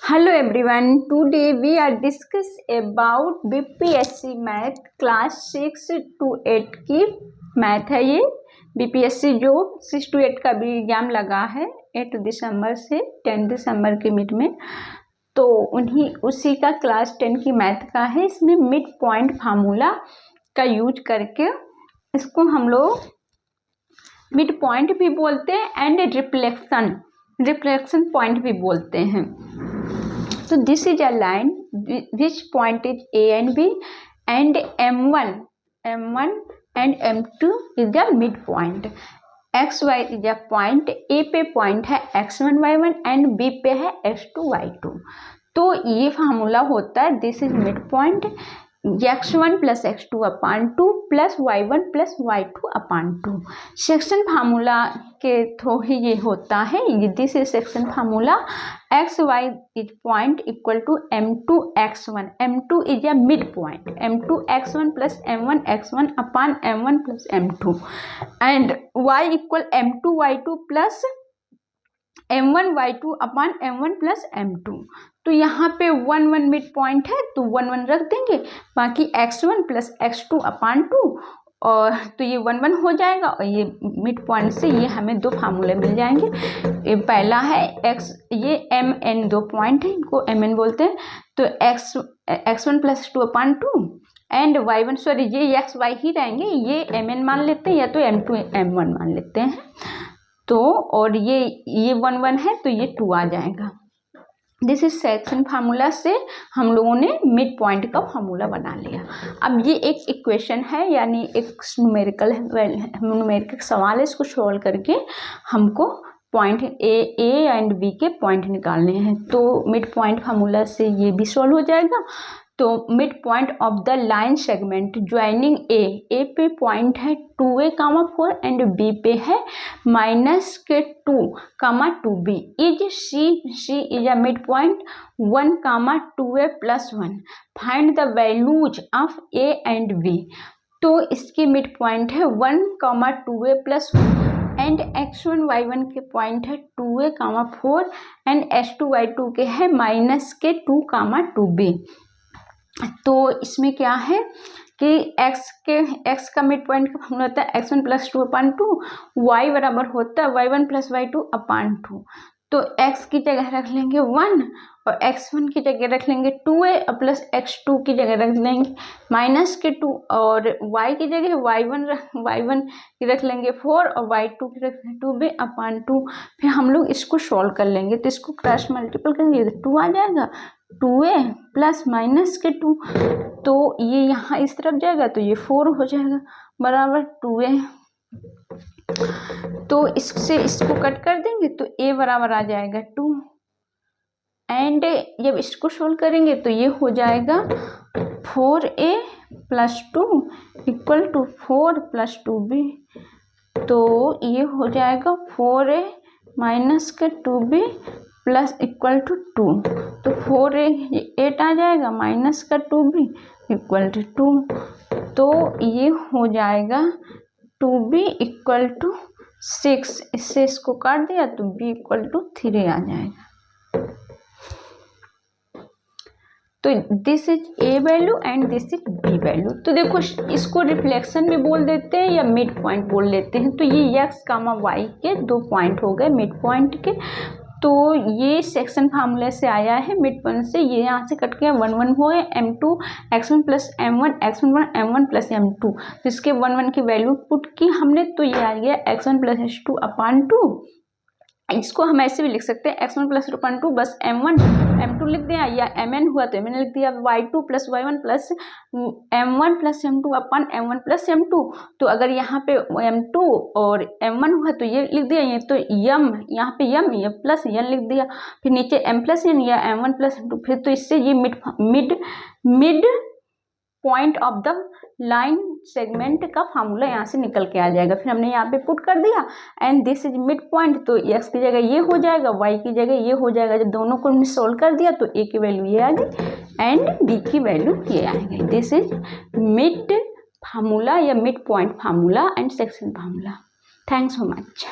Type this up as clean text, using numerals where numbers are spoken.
Hello everyone, today we are discuss about BPSC math class 6 to 8 की math है। ये BPSC जो 6 to 8 का भी एग्जाम लगा है 8 दिसंबर से 10 दिसंबर के मिड में, तो उसी का क्लास 10 की मैथ का है। इसमें मिड पॉइंट फार्मूला का यूज करके इसको हम लोग मिड पॉइंट भी बोलते हैं एंड रिफ्लेक्शन पॉइंट भी बोलते हैं। So this is a line which point is A and B and M1 and M2 is the midpoint. XY is a point, A पे point है X1 Y1 and B पे है X2 Y2। तो ये formula होता है this is mid point x1 plus x2 upon 2 plus y1 plus y2 upon 2। Section formula के through ही ये होता है। This is section formula x y is point equal to m2 x1। m2 is a mid point, m2 x1 plus m1 x1 upon m1 plus m2 and y equal m2 y2 plus m1 y2 upon m1 plus m2। तो यहाँ पे 1 1 mid point है तो 1 1 रख देंगे, बाकी x1 plus x2 upon 2 और तो ये 1 1 हो जाएगा और ये मिड पॉइंट से ये हमें दो फार्मूले मिल जाएंगे। ये पहला है x, ये mn दो पॉइंट है, इनको mn बोलते हैं। तो x1 plus 2 upon 2 and y1 sorry ये x y ही रहेंगे, ये mn मान लेते हैं या तो m2 m1 मान लेते हैं। तो और ये 1 1 है तो ये 2 आ जाएगा। दिस इज सेक्शन फार्मूला से हम लोगों ने मिड पॉइंट का फार्मूला बना लिया। अब ये एक इक्वेशन है, यानी एक न्यूमेरिकल सवाल है, इसको सॉल्व करके हमको पॉइंट ए एंड बी के पॉइंट निकालने हैं। तो मिड पॉइंट फार्मूला से ये भी सॉल्व हो जाएगा। तो mid point of the line segment joining A पे पॉइंट है 2a, 4 एंड b पे है -2, 2b is c is a mid point 1, 2a + 1। Find the values of a and b। तो इसकी मिड पॉइंट है 1, 2a + 1 एंड x1 y1 के point है 2a, 4 and x2 y2 के है -2, 2b। तो इसमें क्या है कि x का मिड पॉइंट का फॉर्मूला होता है x1 + 2 अपान 2, y बराबर होता है y1 + y2 अपान 2। तो x की जगह रख लेंगे 1 और x1 की जगह रख लेंगे 2a प्लस x2 की जगह रख लेंगे -2 और y की जगह y1 की रख लेंगे 4 और y2 की रख लेंगे 2b अपान 2। फिर हम लोग इसको सॉल्व कर लेंगे, तो इसको क्रॉस मल्टीपल करेंगे तो 2 आ जाएगा, 2a प्लस -2। तो ये यहाँ इस तरफ जाएगा तो ये 4 हो जाएगा बराबर 2a। तो इससे इसको कट कर देंगे तो a बराबर आ जाएगा 2 एंड जब इसको सोल्व करेंगे तो ये हो जाएगा 4a + 2 = 4 + 2b। तो ये हो जाएगा 4a - 2b plus equal to 2। तो 4a 8 आ जाएगा -2b = 2। तो ये हो जाएगा 2b = 6। इससे इसको काट दिया तो b = 3 आ जाएगा। तो this is a value and this is b value. तो देखो इसको रिफ्लेक्शन भी बोल देते हैं या मिड पॉइंट बोल देते हैं। तो ये x, y के दो पॉइंट हो गए मिड पॉइंट के। तो ये सेक्शन फार्मूले से आया है मिड पॉइंट से, ये यहाँ से कट गया 1 1 हो गए m2 x1 + m1 x1 m1 + m2। तो इसके 1 1 की वैल्यू पुट की हमने, तो ये आ गया x1 + x2 अपान 2। इसको हम ऐसे भी लिख सकते हैं x1 + 2 बस m1 m2 लिख दिया, या mn हुआ तो mn लिख दिया, y2 + y1 + m1 + m2 अपान m1 + m2। तो अगर यहाँ पे m2 और m1 हुआ तो ये लिख दिया, ये तो m यहाँ पे ये प्लस n लिख दिया, फिर नीचे m + n या m1 + m2। फिर तो इससे ये mid point of the line segment का फार्मूला यहाँ से निकल के आ जाएगा। फिर हमने यहाँ पे पुट कर दिया and this is mid point. तो x की जगह ये हो जाएगा, y की जगह ये हो जाएगा। जब दोनों को हमने सोल्व कर दिया तो a की वैल्यू ये आ गई एंड b की वैल्यू ये आ गई। दिस इज मिड फार्मूला या mid point formula and section formula. Thanks so much.